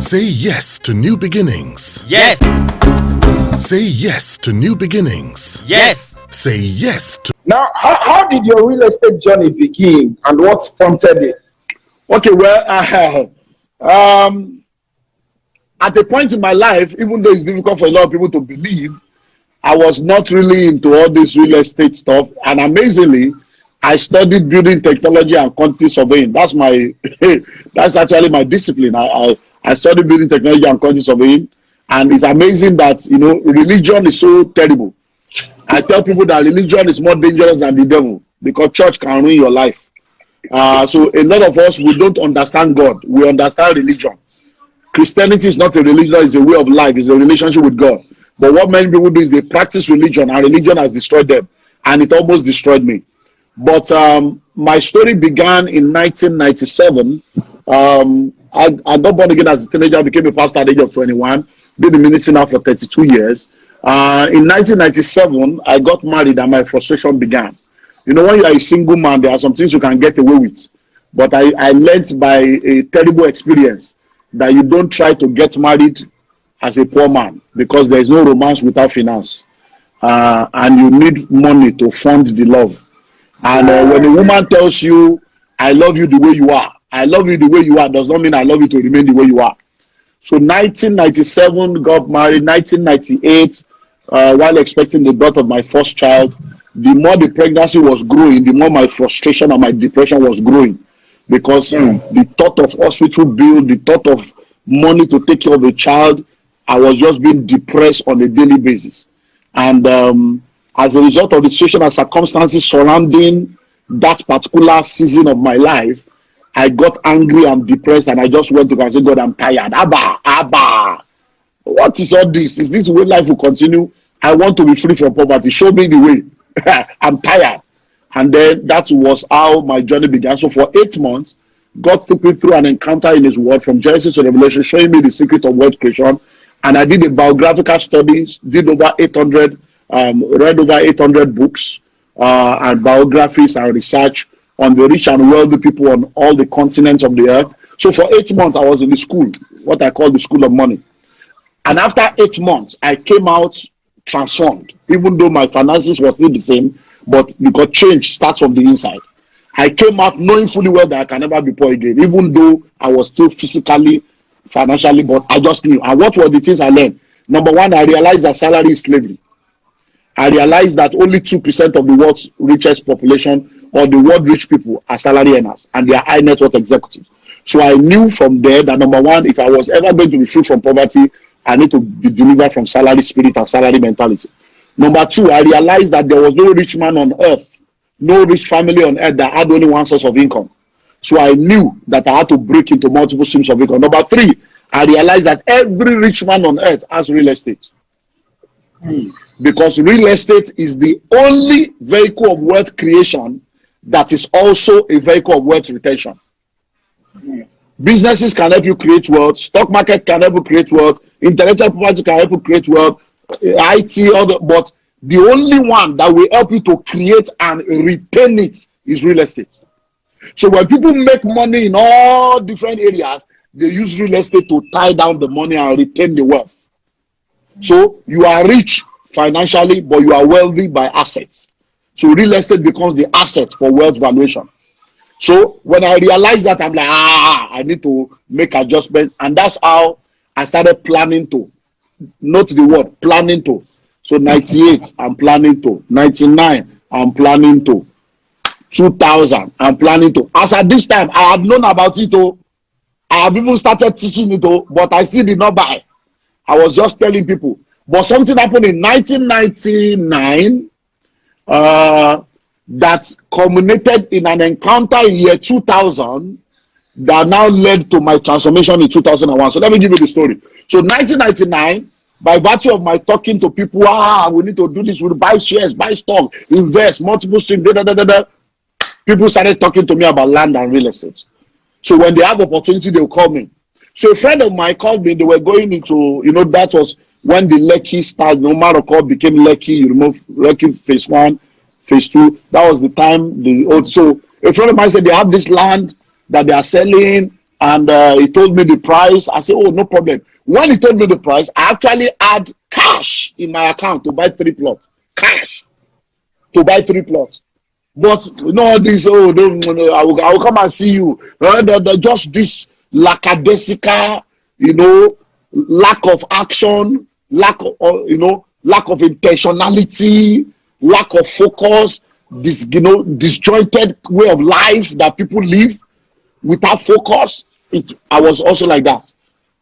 Say yes to new beginnings. Yes. Say yes to new beginnings. Yes. Say yes to... Now, how did your real estate journey begin and what prompted it? Okay, well, at a point in my life, even though it's difficult for a lot of people to believe, I was not really into all this real estate stuff. And amazingly, I studied building technology and quantity surveying. That's that's actually my discipline. I studied building technology and quantity surveying. And it's amazing that, religion is so terrible. I tell people that religion is more dangerous than the devil because church can ruin your life. So a lot of us, we don't understand God. We understand religion. Christianity is not a religion, it's a way of life, it's a relationship with God. But what many people do is they practice religion, and religion has destroyed them. And it almost destroyed me. But my story began in 1997. I got born again as a teenager, became a pastor at the age of 21, did the ministry now for 32 years. In 1997, I got married and my frustration began. When you are a single man, there are some things you can get away with. But I learned by a terrible experience that you don't try to get married as a poor man because there is no romance without finance. And you need money to fund the love. And when a woman tells you, I love you the way you are, I love you the way you are, does not mean I love you to remain the way you are. So 1997, got married. 1998, while expecting the birth of my first child, the more the pregnancy was growing, the more my frustration and my depression was growing. Because the thought of hospital bill, the thought of money to take care of a child, I was just being depressed on a daily basis. And as a result of the situation and circumstances surrounding that particular season of my life, I got angry and depressed, and I just went to God and said, God, I'm tired. Abba, what is all this? Is this the way life will continue? I want to be free from poverty. Show me the way. I'm tired. And then that was how my journey began. So for 8 months, God took me through an encounter in His Word from Genesis to Revelation, showing me the secret of wealth creation. And I did a biographical studies, read over 800 books and biographies and research on the rich and wealthy people on all the continents of the earth. So for 8 months, I was in the school, what I call the school of money. And after 8 months, I came out transformed, even though my finances were still the same, but because change starts from the inside. I came out knowing fully well that I can never be poor again, even though I was still physically, financially, but I just knew. And what were the things I learned? Number one, I realized that salary is slavery. I realized that only 2% of the world's richest population or the world rich people are salary earners, and they are high net worth executives. So I knew from there that number one, if I was ever going to be free from poverty, I need to be delivered from salary spirit and salary mentality. Number two, I realized that there was no rich man on earth, no rich family on earth that had only one source of income. So I knew that I had to break into multiple streams of income. Number three, I realized that every rich man on earth has real estate. Because real estate is the only vehicle of wealth creation that is also a vehicle of wealth retention. Businesses can help you create wealth, stock market can help you create wealth, intellectual property can help you create wealth, IT, but the only one that will help you to create and retain it is real estate. So when people make money in all different areas, they use real estate to tie down the money and retain the wealth. So you are rich financially, but you are wealthy by assets. So real estate becomes the asset for wealth valuation. So when I realized that, I'm like, I need to make adjustments. And that's how I started planning to. Note the word, planning to. So 98, I'm planning to. 99, I'm planning to. 2000, I'm planning to. As at this time, I had known about it. I have even started teaching it, but I still did not buy. I was just telling people. But something happened in 1999 that culminated in an encounter in year 2000 that now led to my transformation in 2001. So let me give you the story. So 1999, by virtue of my talking to people, we need to do this, we'll buy shares, buy stock, invest, multiple streams, people started talking to me about land and real estate. So when they have opportunity, they'll call me. So a friend of mine called me, they were going into, that was when the Lekki started, Morocco became Lekki, you remove Lekki phase 1, phase 2. That was the time, so a friend of mine said they have this land that they are selling, And he told me the price. I said, oh, no problem. When he told me the price, I actually had cash in my account to buy 3 plots. Cash to buy 3 plots. But you know this, oh, I will come and see you. Just this lackadaisical, lack of action, lack of intentionality, lack of focus, this, disjointed way of life that people live without focus. I was also like that.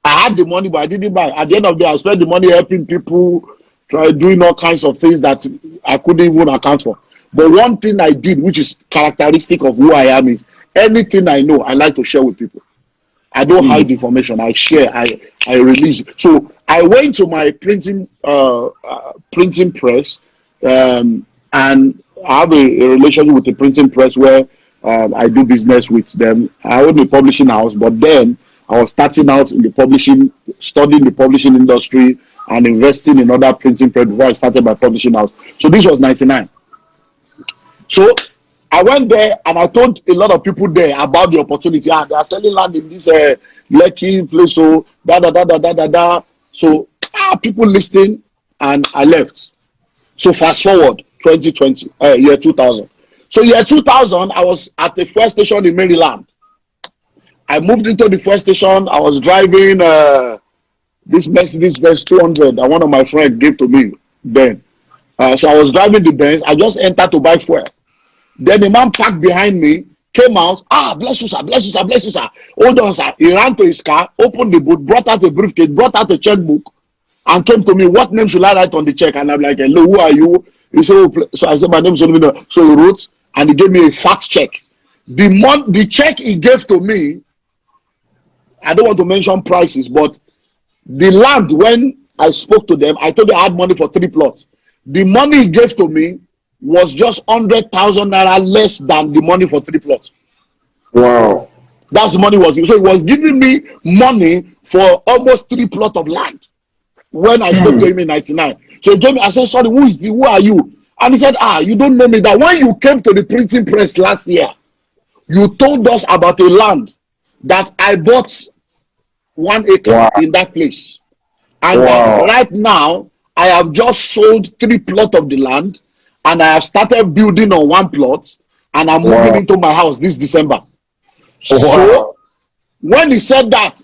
I had the money, but I didn't buy. At the end of the day, I spent the money helping people, doing all kinds of things that I couldn't even account for. But one thing I did, which is characteristic of who I am, is anything I know, I like to share with people. I don't hide information. I share. I release. So I went to my printing press, and I have a relationship with the printing press where I do business with them. I own a publishing house, but then I was starting out in the publishing, studying the publishing industry and investing in other printing press before I started my publishing house. So this was 99. So I went there and I told a lot of people there about the opportunity. They are selling land in this Lekki place. So So people listening, and I left. So fast forward 2020, year 2000. So year 2000, I was at the fuel station in Maryland. I moved into the fuel station. I was driving this Mercedes-Benz 200 that one of my friends gave to me then. So I was driving the Benz. I just entered to buy fuel. Then the man parked behind me, came out. Bless you, sir, bless you, sir, bless you, sir. Hold on, sir. He ran to his car, opened the boot, brought out a briefcase, brought out a checkbook, and came to me. What name should I write on the check? And I'm like, hello, who are you? He said, oh, so I said, my name is Olumide. So he wrote, and he gave me a fat check. The check he gave to me, I don't want to mention prices, but the land, when I spoke to them, I told them I had money for 3 plots. The money he gave to me was just 100,000 naira less than the money for 3 plots. Wow. That's the money was. So he was giving me money for almost 3 plots of land when I spoke to him in 99. So he gave me, I said, sorry, who are you? And he said, you don't know me. That when you came to the printing press last year, you told us about a land that I bought 1 acre in that place. And right now, I have just sold 3 plots of the land, and I have started building on 1 plot, and I'm moving into my house this December. So when he said that,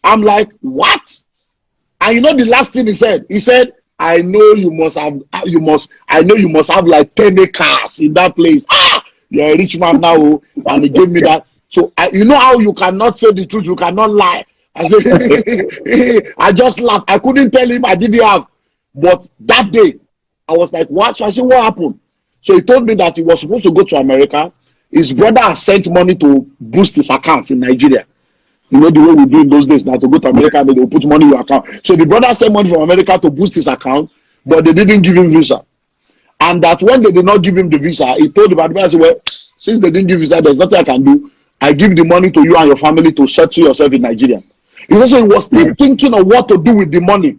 I'm like, what? And you know the last thing he said, I know you must have like 10 acres in that place. You're a rich man now. And he gave me that. So you know how you cannot say the truth, you cannot lie. I said, I just laughed. I couldn't tell him I didn't have. But that day, I was like, what? So I said, what happened? So he told me that he was supposed to go to America. His brother has sent money to boost his account in Nigeria. You know the way we do in those days now, to go to America, they will put money in your account. So the brother sent money from America to boost his account, but they didn't give him visa. And that when they did not give him the visa, he told the advisor, well, since they didn't give visa, there's nothing I can do. I give the money to you and your family to settle yourself in Nigeria. He said, so he was still thinking of what to do with the money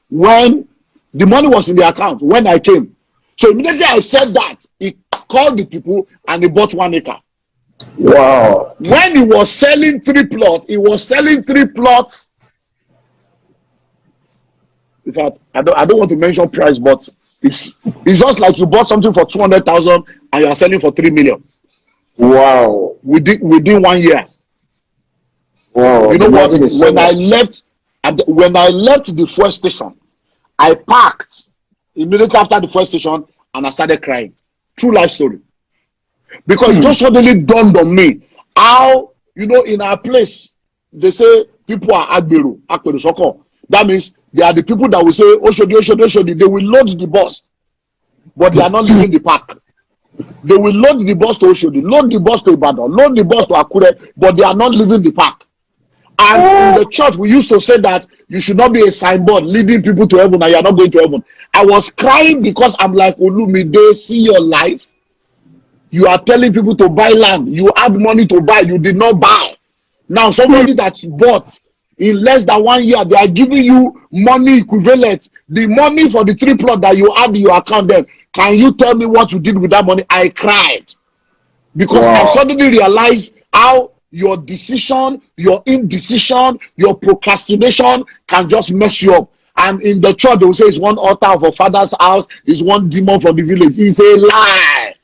when the money was in the account when I came. So immediately I said that, he called the people and he bought 1 acre. Wow. When he was selling 3 plots, he was selling 3 plots. In fact, I don't want to mention price, but it's just like you bought something for 200,000 and you are selling for 3 million. Wow. Within 1 year. Wow. You know what? When I left the fuel station, I parked immediately after the fuel station and I started crying. True life story. Because it just suddenly dawned on me how, in our place, they say people are Agberu Soko. That means they are the people that will say, Oshodi, they will load the bus, but they are not leaving the park. They will load the bus to Oshodi, load the bus to Ibadan, load the bus to Akure, but they are not leaving the park. And in the church, we used to say that you should not be a signboard leading people to heaven and you are not going to heaven. I was crying because I'm like, Olumide, see your life. You are telling people to buy land. You had money to buy. You did not buy. Now, somebody that's bought in less than 1 year, they are giving you money equivalent. The money for the 3 plot that you had in your account then. Can you tell me what you did with that money? I cried. Because I suddenly realized how your decision, your indecision, your procrastination can just mess you up. And in the church, they will say it's one altar of a father's house, it's one demon from the village. It's a lie.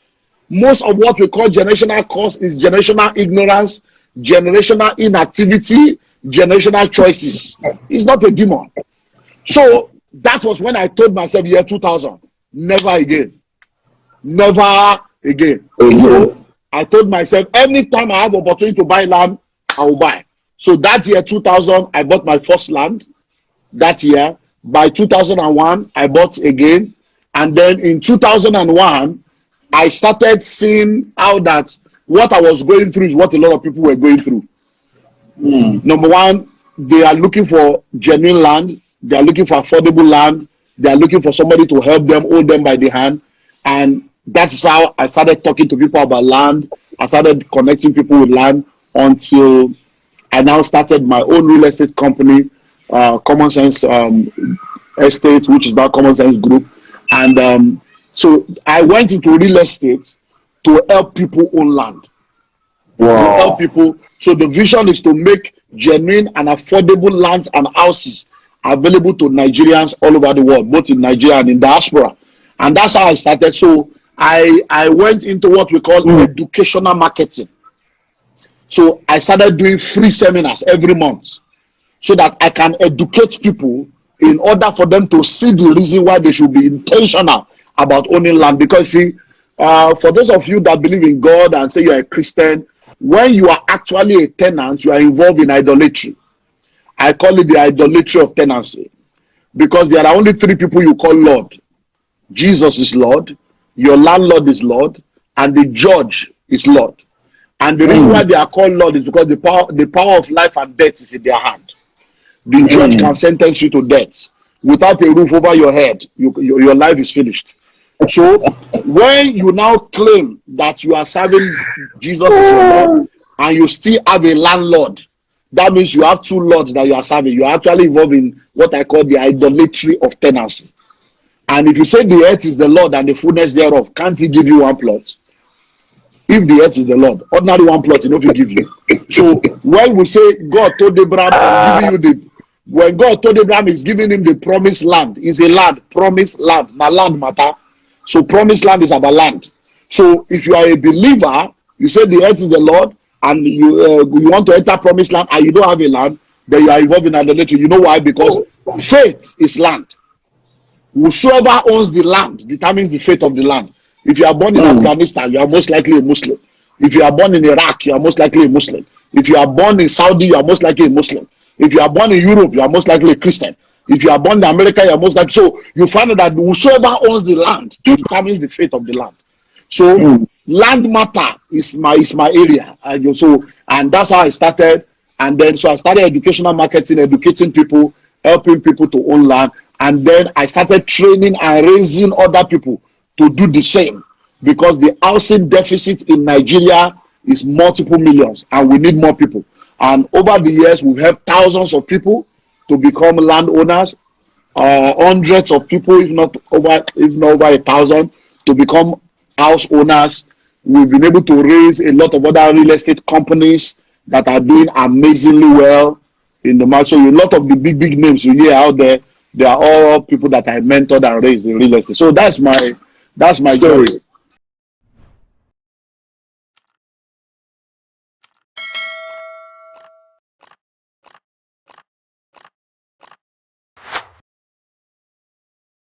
Most of what we call generational curse is generational ignorance, generational inactivity, generational choices. It's not a demon. So that was when I told myself, year 2000, never again. Never again. So I told myself, anytime I have opportunity to buy land, I will buy. So that year 2000, I bought my first land. That year, by 2001, I bought again. And then in 2001, I started seeing how that what I was going through is what a lot of people were going through. Number one, they are looking for genuine land. They are looking for affordable land. They are looking for somebody to help them, hold them by the hand. And that's how I started talking to people about land. I started connecting people with land until I now started my own real estate company, Common Sense Estate, which is now Common Sense Group. And so I went into real estate to help people own land. To help people. So the vision is to make genuine and affordable lands and houses available to Nigerians all over the world, both in Nigeria and in diaspora. And that's how I started. So I went into what we call educational marketing. So I started doing free seminars every month so that I can educate people in order for them to see the reason why they should be intentional about owning land. Because see, for those of you that believe in God and say you're a Christian, when you are actually a tenant, you are involved in idolatry. I call it the idolatry of tenancy, because there are only three people you call Lord. Jesus is Lord, your landlord is Lord, and the judge is Lord. And the reason why they are called Lord is because the power of life and death is in their hand. The judge can sentence you to death. Without a roof over your head, your life is finished. So when you now claim that you are serving Jesus as your Lord and you still have a landlord, that means you have two lords that you are serving. You are actually involved in what I call the idolatry of tenancy. And if you say the earth is the Lord and the fullness thereof, can't he give you one plot? If the earth is the Lord, ordinary one plot, he give you. So when we say God told Abraham, I'm giving you when God told Abraham he's giving him the promised land, is a land, promised land, na land matter. So promised land is about land. So if you are a believer, you say the earth is the Lord, and you want to enter promised land and you don't have a land, then you are involved in idolatry. You know why? Because faith is land. Whosoever owns the land determines the fate of the land. If you are born in Afghanistan, you are most likely a Muslim. If you are born in Iraq, you are most likely a Muslim. If you are born in Saudi, you are most likely a Muslim. If you are born in Europe, you are most likely a Christian. If you are born in America, you are most likely. So you find out that whosoever owns the land determines the fate of the land. So land matter is my area. And that's how I started. And then so I started educational marketing, educating people, helping people to own land. And then I started training and raising other people to do the same, because the housing deficit in Nigeria is multiple millions and we need more people. And over the years, we've helped thousands of people to become landowners, hundreds of people, if not over 1,000, to become house owners. We've been able to raise a lot of other real estate companies that are doing amazingly well in the market. So a lot of the big names you hear out there, they are all people that I mentored and raised in real estate. So that's my story.